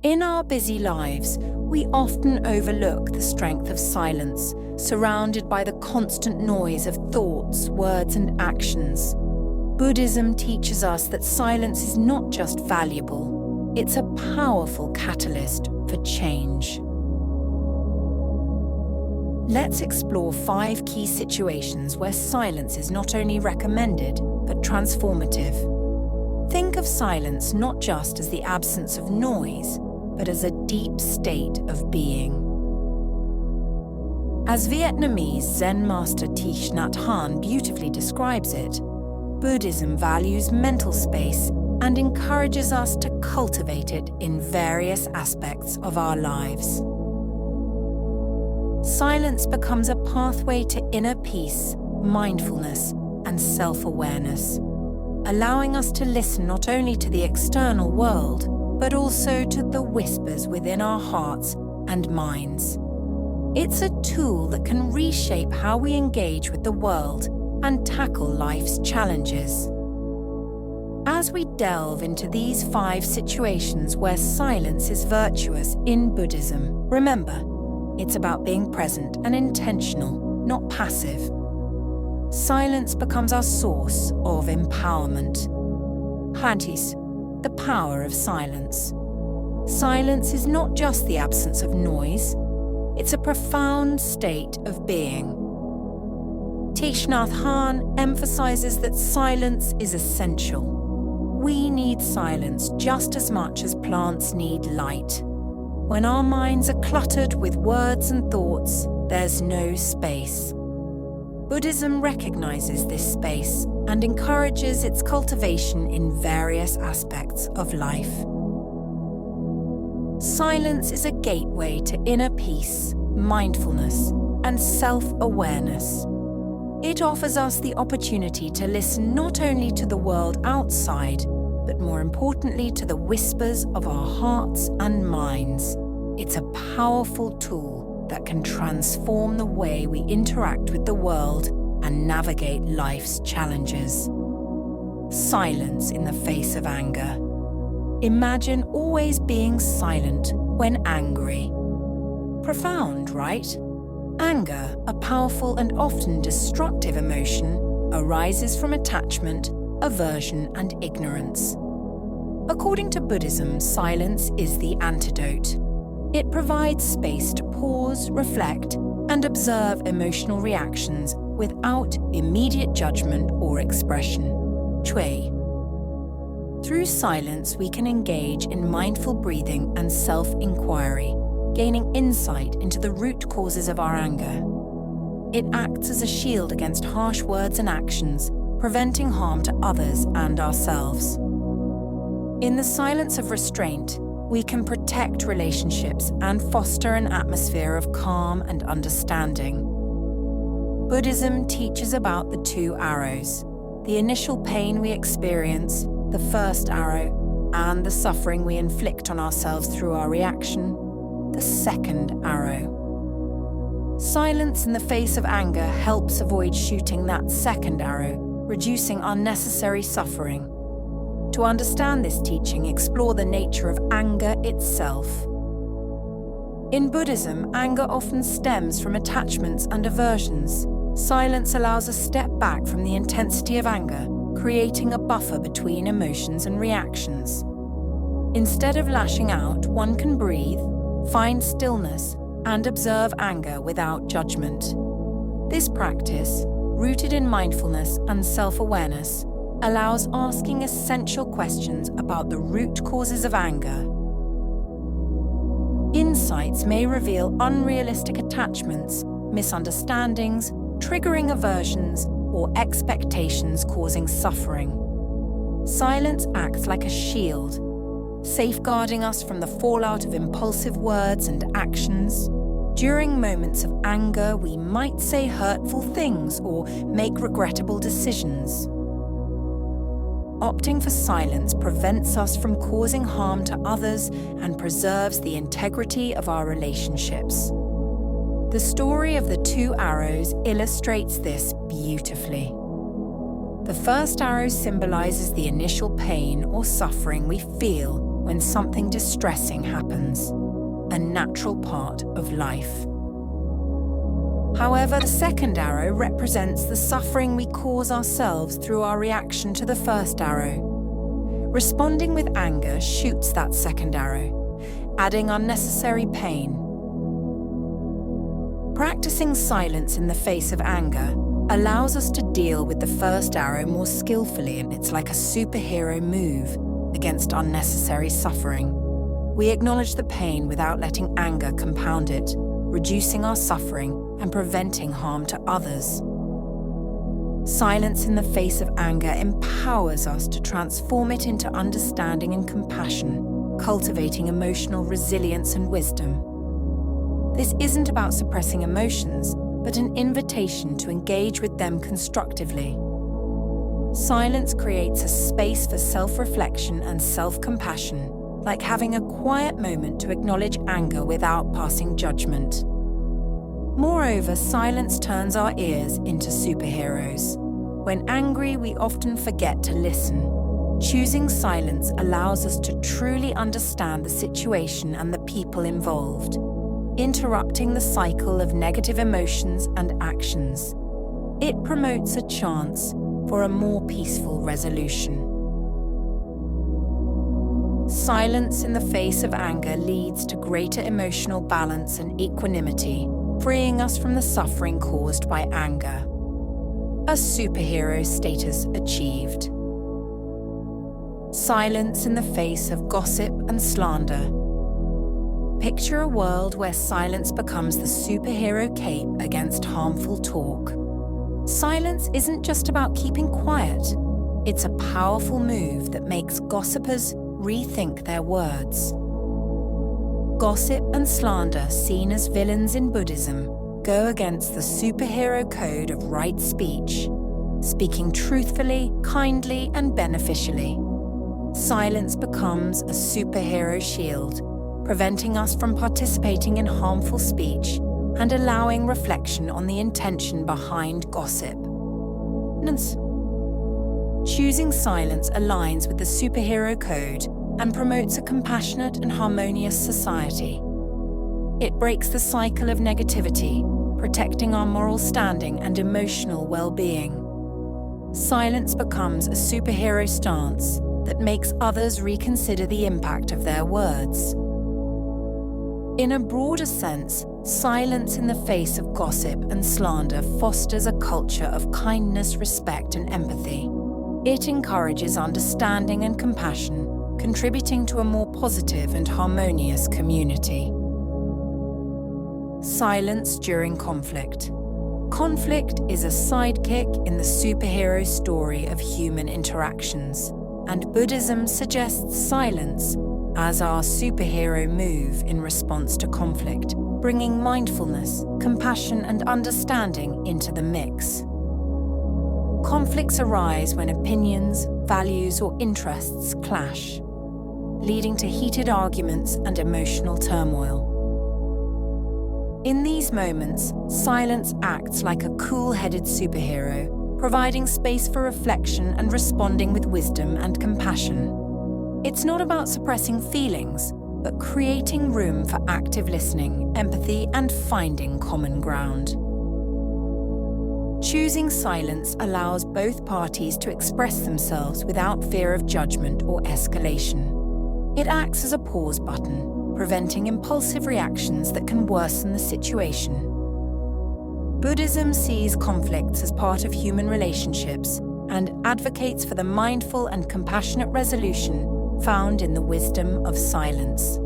In our busy lives, we often overlook the strength of silence, surrounded by the constant noise of thoughts, words, and actions. Buddhism teaches us that silence is not just valuable, it's a powerful catalyst for change. Let's explore 5 key situations where silence is not only recommended, but transformative. Think of silence not just as the absence of noise, but as a deep state of being. As Vietnamese Zen master Thich Nhat Hanh beautifully describes it, Buddhism values mental space and encourages us to cultivate it in various aspects of our lives. Silence becomes a pathway to inner peace, mindfulness, and self-awareness, allowing us to listen not only to the external world, but also to the whispers within our hearts and minds. It's a tool that can reshape how we engage with the world and tackle life's challenges. As we delve into these 5 situations where silence is virtuous in Buddhism, remember, it's about being present and intentional, not passive. Silence becomes our source of empowerment. Hantis, the power of silence. Silence is not just the absence of noise, it's a profound state of being. Thich Nhat Hanh emphasizes that silence is essential. We need silence just as much as plants need light. When our minds are cluttered with words and thoughts, there's no space. Buddhism recognizes this space and encourages its cultivation in various aspects of life. Silence is a gateway to inner peace, mindfulness, and self-awareness. It offers us the opportunity to listen not only to the world outside, but more importantly to the whispers of our hearts and minds. It's a powerful tool that can transform the way we interact with the world and navigate life's challenges. Silence in the face of anger. Imagine always being silent when angry. Profound, right? Anger, a powerful and often destructive emotion, arises from attachment, aversion, and ignorance. According to Buddhism, silence is the antidote. It provides space to pause, reflect, and observe emotional reactions without immediate judgment or expression. Chui. Through silence, we can engage in mindful breathing and self-inquiry, gaining insight into the root causes of our anger. It acts as a shield against harsh words and actions, preventing harm to others and ourselves. In the silence of restraint, we can protect relationships and foster an atmosphere of calm and understanding. Buddhism teaches about the 2 arrows, the initial pain we experience, the first arrow, and the suffering we inflict on ourselves through our reaction, the second arrow. Silence in the face of anger helps avoid shooting that second arrow, reducing unnecessary suffering. To understand this teaching, explore the nature of anger itself. In Buddhism, anger often stems from attachments and aversions. Silence allows a step back from the intensity of anger, creating a buffer between emotions and reactions. Instead of lashing out, one can breathe, find stillness, and observe anger without judgment. This practice, rooted in mindfulness and self-awareness, allows asking essential questions about the root causes of anger. Insights may reveal unrealistic attachments, misunderstandings, triggering aversions, or expectations causing suffering. Silence acts like a shield, safeguarding us from the fallout of impulsive words and actions. During moments of anger, we might say hurtful things or make regrettable decisions. Opting for silence prevents us from causing harm to others and preserves the integrity of our relationships. The story of the 2 arrows illustrates this beautifully. The first arrow symbolizes the initial pain or suffering we feel when something distressing happens, a natural part of life. However, the second arrow represents the suffering we cause ourselves through our reaction to the first arrow. Responding with anger shoots that second arrow, adding unnecessary pain. Practicing silence in the face of anger allows us to deal with the first arrow more skillfully, and it's like a superhero move against unnecessary suffering. We acknowledge the pain without letting anger compound it, reducing our suffering and preventing harm to others. Silence in the face of anger empowers us to transform it into understanding and compassion, cultivating emotional resilience and wisdom. This isn't about suppressing emotions, but an invitation to engage with them constructively. Silence creates a space for self-reflection and self-compassion, like having a quiet moment to acknowledge anger without passing judgment. Moreover, silence turns our ears into superheroes. When angry, we often forget to listen. Choosing silence allows us to truly understand the situation and the people involved, interrupting the cycle of negative emotions and actions. It promotes a chance for a more peaceful resolution. Silence in the face of anger leads to greater emotional balance and equanimity, freeing us from the suffering caused by anger. A superhero status achieved. Silence in the face of gossip and slander. Picture a world where silence becomes the superhero cape against harmful talk. Silence isn't just about keeping quiet. It's a powerful move that makes gossipers rethink their words. Gossip and slander, seen as villains in Buddhism, go against the superhero code of right speech, speaking truthfully, kindly, and beneficially. Silence becomes a superhero shield, preventing us from participating in harmful speech and allowing reflection on the intention behind gossip. Choosing silence aligns with the superhero code and promotes a compassionate and harmonious society. It breaks the cycle of negativity, protecting our moral standing and emotional well-being. Silence becomes a superhero stance that makes others reconsider the impact of their words. In a broader sense, silence in the face of gossip and slander fosters a culture of kindness, respect, and empathy. It encourages understanding and compassion, contributing to a more positive and harmonious community. Silence during conflict. Conflict is a sidekick in the superhero story of human interactions, and Buddhism suggests silence as our superhero move in response to conflict, bringing mindfulness, compassion, and understanding into the mix. Conflicts arise when opinions, values, or interests clash, leading to heated arguments and emotional turmoil. In these moments, silence acts like a cool-headed superhero, providing space for reflection and responding with wisdom and compassion. It's not about suppressing feelings, but creating room for active listening, empathy, and finding common ground. Choosing silence allows both parties to express themselves without fear of judgment or escalation. It acts as a pause button, preventing impulsive reactions that can worsen the situation. Buddhism sees conflicts as part of human relationships and advocates for the mindful and compassionate resolution found in the wisdom of silence.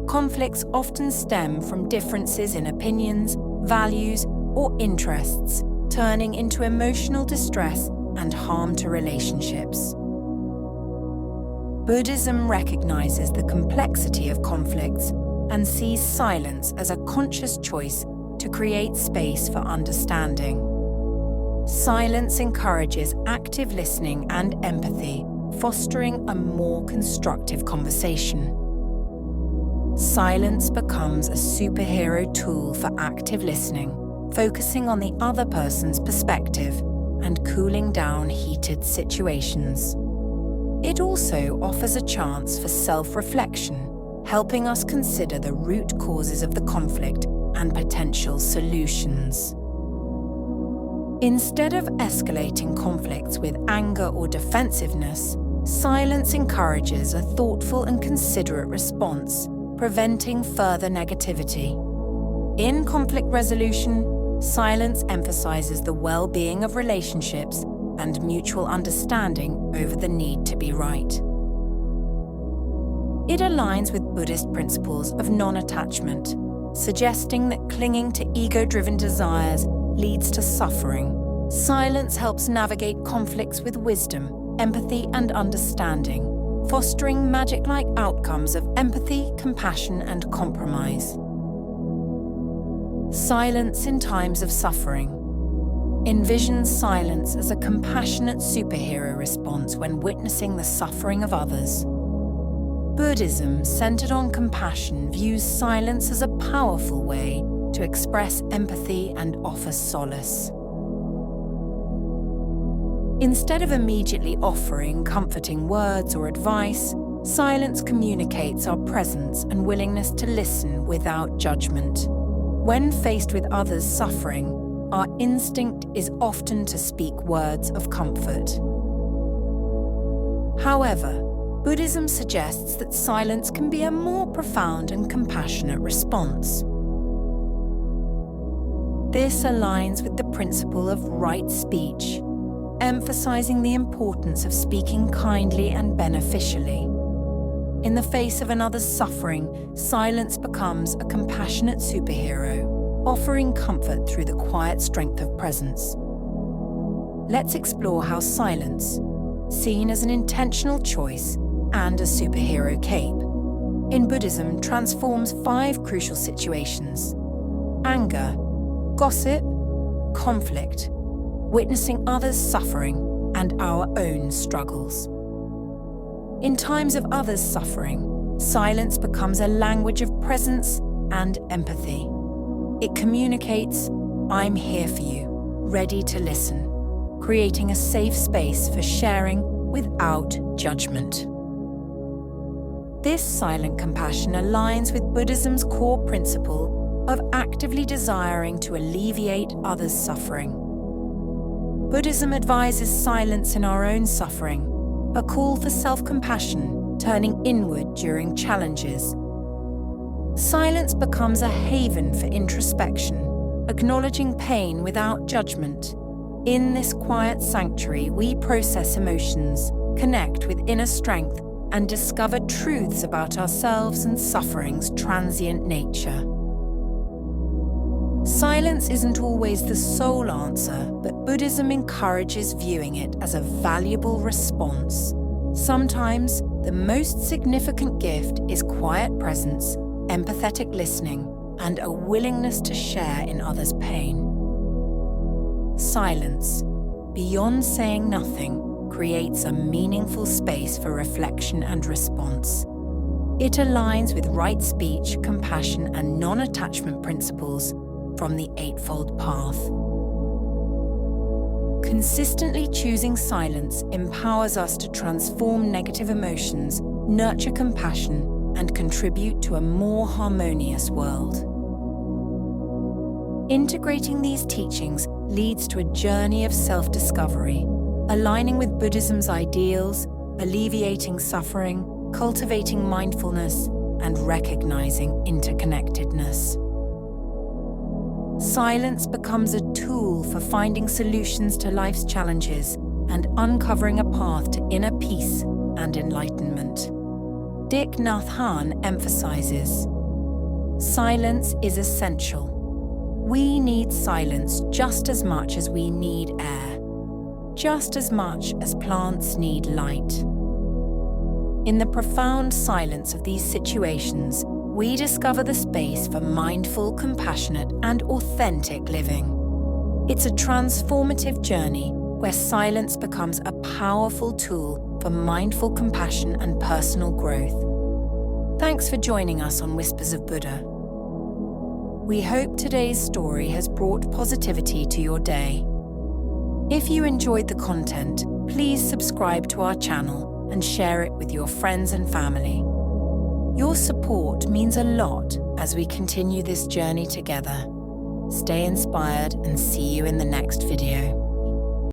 Conflicts often stem from differences in opinions, values, or interests, turning into emotional distress and harm to relationships. Buddhism recognizes the complexity of conflicts and sees silence as a conscious choice to create space for understanding. Silence encourages active listening and empathy, fostering a more constructive conversation. Silence becomes a superhero tool for active listening, focusing on the other person's perspective and cooling down heated situations. It also offers a chance for self-reflection, helping us consider the root causes of the conflict and potential solutions. Instead of escalating conflicts with anger or defensiveness, silence encourages a thoughtful and considerate response, preventing further negativity. In conflict resolution, silence emphasizes the well-being of relationships and mutual understanding over the need to be right. It aligns with Buddhist principles of non-attachment, suggesting that clinging to ego-driven desires leads to suffering. Silence helps navigate conflicts with wisdom, empathy, and understanding, fostering magic-like outcomes of empathy, compassion, and compromise. Silence in times of suffering. Envision silence as a compassionate superhero response when witnessing the suffering of others. Buddhism, centered on compassion, views silence as a powerful way to express empathy and offer solace. Instead of immediately offering comforting words or advice, silence communicates our presence and willingness to listen without judgment. When faced with others' suffering, our instinct is often to speak words of comfort. However, Buddhism suggests that silence can be a more profound and compassionate response. This aligns with the principle of right speech, emphasizing the importance of speaking kindly and beneficially. In the face of another's suffering, silence becomes a compassionate superhero, offering comfort through the quiet strength of presence. Let's explore how silence, seen as an intentional choice and a superhero cape, in Buddhism transforms 5 crucial situations: anger, gossip, conflict, witnessing others' suffering, and our own struggles. In times of others' suffering, silence becomes a language of presence and empathy. It communicates, "I'm here for you, ready to listen," creating a safe space for sharing without judgment. This silent compassion aligns with Buddhism's core principle of actively desiring to alleviate others' suffering. Buddhism advises silence in our own suffering, a call for self-compassion, turning inward during challenges. Silence becomes a haven for introspection, acknowledging pain without judgment. In this quiet sanctuary, we process emotions, connect with inner strength, and discover truths about ourselves and suffering's transient nature. Silence isn't always the sole answer, but Buddhism encourages viewing it as a valuable response. Sometimes, the most significant gift is quiet presence, empathetic listening, and a willingness to share in others' pain. Silence, beyond saying nothing, creates a meaningful space for reflection and response. It aligns with right speech, compassion, and non-attachment principles from the Eightfold Path. Consistently choosing silence empowers us to transform negative emotions, nurture compassion, and contribute to a more harmonious world. Integrating these teachings leads to a journey of self-discovery, aligning with Buddhism's ideals, alleviating suffering, cultivating mindfulness, and recognizing interconnectedness. Silence becomes a tool for finding solutions to life's challenges and uncovering a path to inner peace and enlightenment. Thich Nhat Hanh emphasizes, silence is essential. We need silence just as much as we need air, just as much as plants need light. In the profound silence of these situations, we discover the space for mindful, compassionate, and authentic living. It's a transformative journey where silence becomes a powerful tool for mindful compassion and personal growth. Thanks for joining us on Whispers of Buddha. We hope today's story has brought positivity to your day. If you enjoyed the content, please subscribe to our channel and share it with your friends and family. Your support means a lot as we continue this journey together. Stay inspired and see you in the next video.